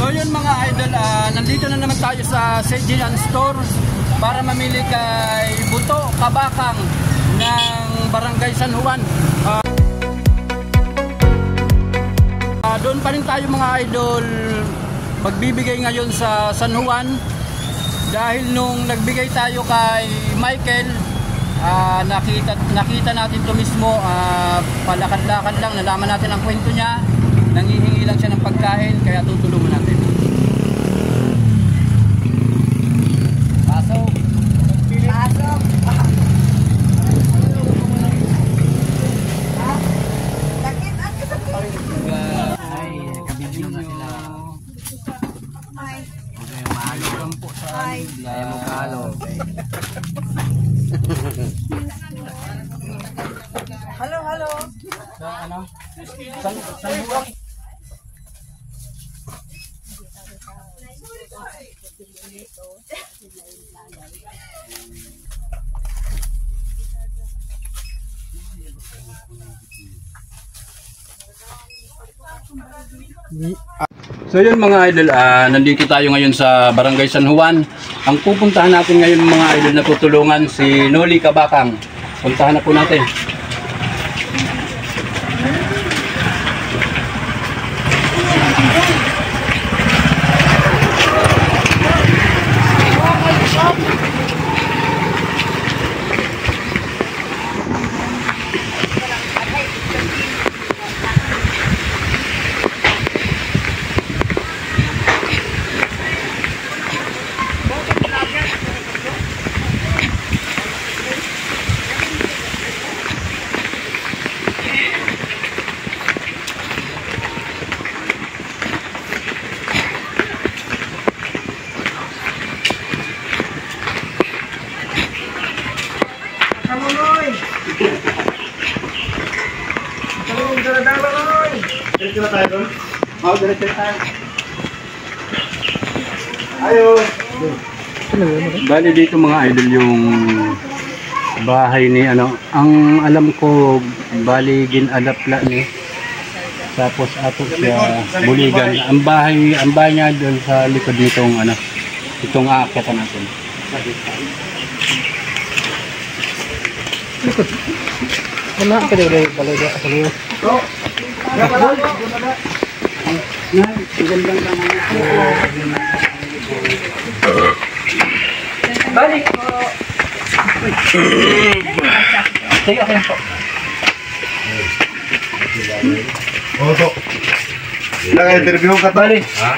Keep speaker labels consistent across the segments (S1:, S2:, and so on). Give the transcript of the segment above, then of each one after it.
S1: So yun mga idol, nandito na naman tayo sa Sejian Store para mamili kay Buto Kabakang ng Barangay San Juan. Doon pa rin tayo mga idol magbibigay ngayon sa San Juan dahil nung nagbigay tayo kay Michael, nakita natin to mismo, palakad-lakad lang, nalaman natin ang kwento niya, nangihingi lang siya ng pagkain, kaya tutulungan natin. Pasok! Pasok! Ay, kabidyo na sila. Ay, ayaw mo kahalo.
S2: Halo, halo.
S1: Sa ano? San Juan. So yun mga idol, nandito tayo ngayon sa Barangay San Juan. Ang pupuntahan natin ngayon mga idol na tutulungan si Noli Kabakang. Puntahan na po natin. Bali dito mga idol yung bahay ni ano, ang alam ko bali ginadapla ni, tapos ato siya buligan. Ang bahay niya doon sa likod nitong ano, itong aakyatan natin. Likod. Wala ka daw balaga sa liyo.
S2: Balik po.
S1: Sige, okay po.
S3: Opo. Naka-interview ka bali?
S1: Ha?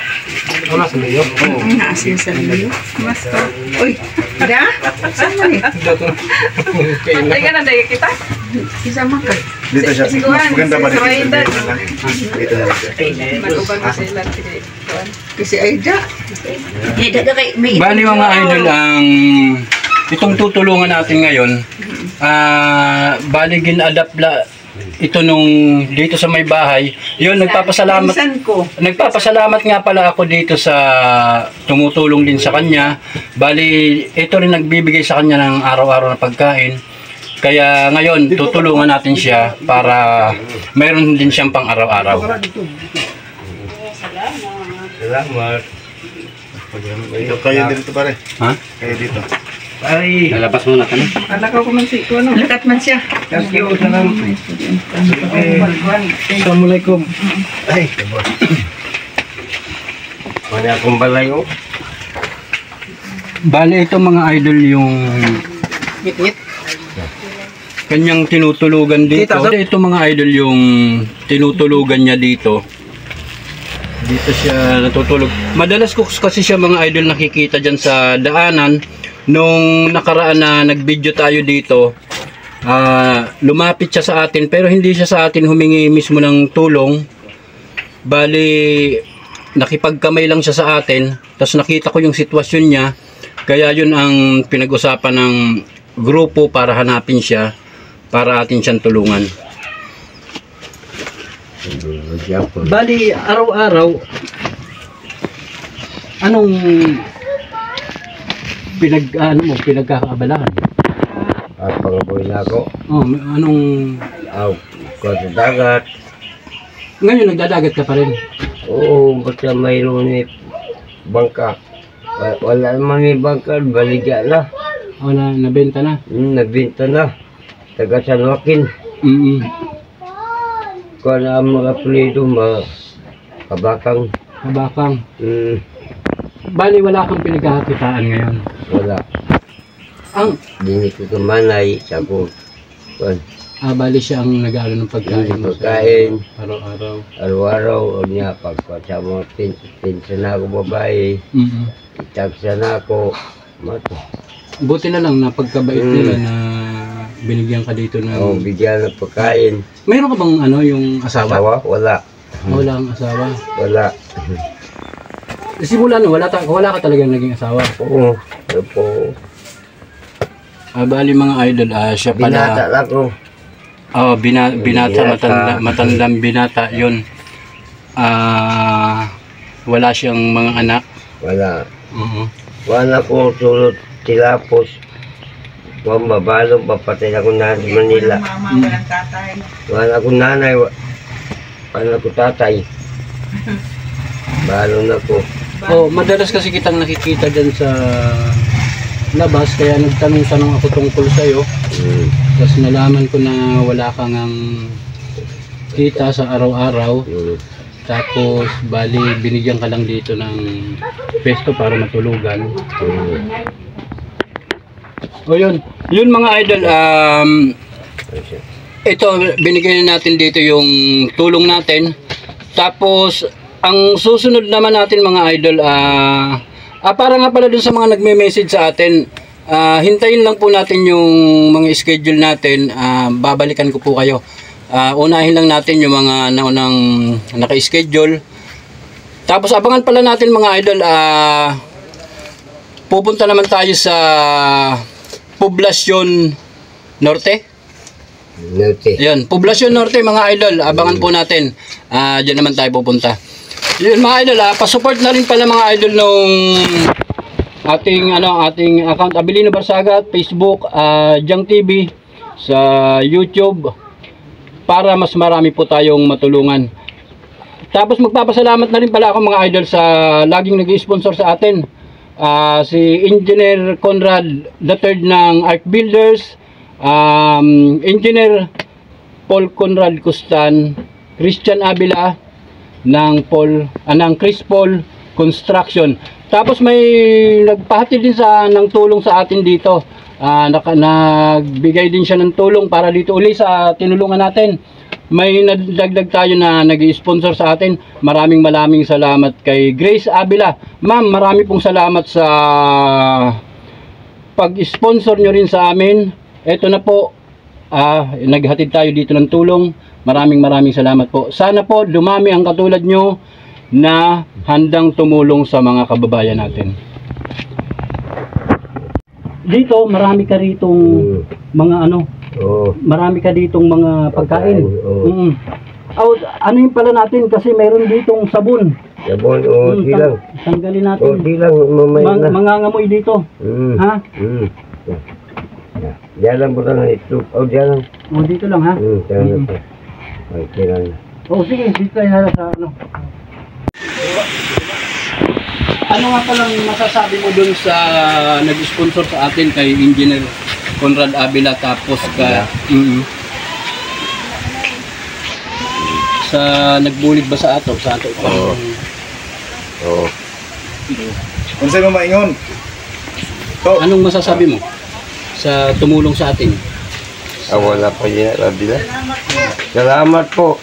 S1: Wala sa liyo.
S2: Naasin sa liyo. Mas ko. Uy, da? Saan mo ni? Patay ka na dahil kita? Isama ka.
S3: Dito siya. Maganda ba dito? Dito na siya.
S2: Mag-ubag ko sila. Kasi Aida.
S1: Bali mga idol, ang itong tutulungan natin ngayon, bali ginadapla ito nung dito sa may bahay. Yun, nagpapasalamat nga pala ako dito sa tumutulong din sa kanya. Bali ito rin nagbibigay sa kanya ng araw-araw na pagkain. Kaya ngayon tutulungan natin siya para mayroon din siyang pang araw-araw.
S3: Salamat. Kayo dito pare.
S1: Ha?
S3: Kayo dito.
S1: Ay, nalabas mo na kami.
S2: Alakaw ko man si ko, no? Lakat man siya.
S3: Thank you. Assalamualaikum. Ay, wala akong balay oh.
S1: Bali ito mga idol yung
S2: Ngit-ngit.
S1: kanyang tinutulugan dito. Ito mga idol yung tinutulugan niya dito. Dito siya natutulog. Madalas ko kasi siya mga idol nakikita dyan sa daanan. Nung nakaraan na nag-video tayo dito, lumapit siya sa atin pero hindi siya sa atin humingi mismo ng tulong. Bali, nakipagkamay lang siya sa atin. Tapos nakita ko yung sitwasyon niya. Kaya yun ang pinag-usapan ng grupo para hanapin siya, para atin siyang tulungan. Bali, araw-araw, anong pinagkakaabalahan?
S3: At pangaboy na ako.
S1: Oh, anong...
S3: Aw, ko sa dagat.
S1: Ngayon nagdadagat ka pa rin?
S4: Oo, basta mayroon ni bangka. Wala naman may bangka, baligya na.
S1: Wala, nabenta na.
S4: Nabinta na. Taga San Joaquin. Kung na ang mga pulido, kabakang.
S1: Kabakang.
S4: Mm,
S1: Bali, wala kang pinagkakakitaan ngayon.
S4: wala.
S1: Ang,
S4: Dini ko kamanay sa kung
S1: bali siya ang nag-aaral ng pagkain mo sa
S4: pagkain.
S1: araw-araw.
S4: Araw-araw o niya pagpasa mo pinsan na ako babae. Itagsa na ako. Mato.
S1: Buti na lang na pagkabait nila na binigyan ka dito ng...
S4: Oo, bigyan ng pagkain.
S1: Mayroon ka bang ano, yung asawa?
S4: Asawa? Wala.
S1: Wala ang asawa.
S4: Wala.
S1: Simula no, wala ka talagang naging asawa.
S4: Oo. Ano po.
S1: Bali mga idol, siya pala...
S4: Binata lang ko.
S1: Binata,
S4: Binata.
S1: matandang binata yun. Wala siyang mga anak.
S4: Wala.
S1: Wala.
S4: Wala ko sulot tilapos. Huwag mabalong, papatay ako na sa Manila.
S2: Mama, walang tatay.
S4: Wala akong nanay. Wala akong tatay. Balong na ko.
S1: Madalas kasi kitang nakikita dyan sa labas, kaya nagtanong-tanong ako tungkol sa'yo. Tapos nalaman ko na wala kang kita sa araw-araw. Tapos bali binigyan ka lang dito ng pesto para matulugan. Yun mga idol, ito binigyan na natin dito yung tulong natin. Tapos ang susunod naman natin mga idol, para nga pala dun sa mga nagme-message sa atin, hintayin lang po natin yung mga schedule natin. Babalikan ko po kayo. Unahin lang natin yung mga naunang naka-schedule. Tapos abangan pala natin mga idol, pupunta naman tayo sa Poblacion Norte. Yun, Poblacion Norte mga idol, abangan po natin. Diyan naman tayo pupunta. Yun mga idol, pa-support na rin pala mga idol nung ating account Abilino Barsaga, Facebook, Jang TV, sa YouTube, para mas marami po tayong matulungan. Tapos magpapasalamat na rin pala ako mga idol sa laging nag-sponsor sa atin. Si Engineer Conrad III ng Arc Builders, Engineer Paul Conrad Custan, Christian Abila ng Chris Paul Construction. Tapos may nagpahatid din ng tulong sa atin dito. Nagbigay din siya ng tulong para dito uli sa tinulungan natin. May nadagdag tayo na nag-sponsor sa atin. Maraming salamat kay Grace Abila. Ma'am, marami pong salamat sa pag-sponsor nyo rin sa amin. Ito na po, naghatid tayo dito ng tulong. Maraming salamat po. Sana po dumami ang katulad nyo na handang tumulong sa mga kababayan natin. Dito, marami ka ritong mga marami ka ditong mga pagkain. Ano yung pala natin kasi meron ditong sabon.
S4: Sabon, silang.
S1: Tanggalin natin.
S4: Silang, mamay na.
S1: Mangangamoy dito. Ha?
S4: Diyan lang po lang ito. Diyan lang.
S1: Dito lang ha?
S4: Diyan lang po. Okay lang.
S1: Sige, dito tayo sa Ano nga palang masasabi mo dun sa nag-sponsor sa atin kay Engineer Conrad Abila, tapos sa nagbulig ba sa ato?
S3: Oo. Kung sa'yo maingon?
S1: Anong masasabi mo sa tumulong sa atin?
S4: Wala pa yan, Abila. Salamat po.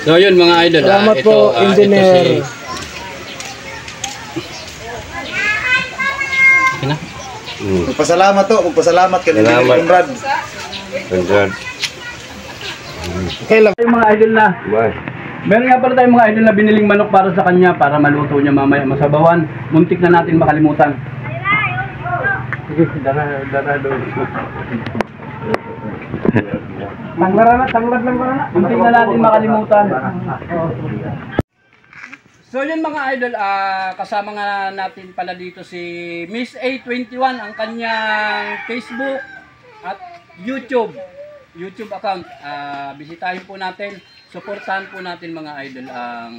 S1: So yun mga idol,
S5: salamat po, Engineer.
S3: Magpasalamat to, magpasalamat ka ni Conrad.
S1: Kailan yung mga idol na? Meron nga pala tayong mga idol na biniling manok para sa kanya, para maluto niya mamaya masabawan. Muntik na natin makalimutan. Sige, dara doon. Tanglad lang para na. Muntik na natin makalimutan. So yun mga idol, kasama nga natin pala dito si Miss A21, ang kanyang Facebook at YouTube account. Bisitahin po natin. Suportahan po natin mga idol ang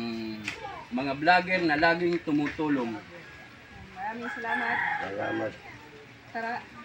S1: mga vlogger na laging tumutulong.
S2: Maraming salamat.
S4: Salamat.
S2: Tara.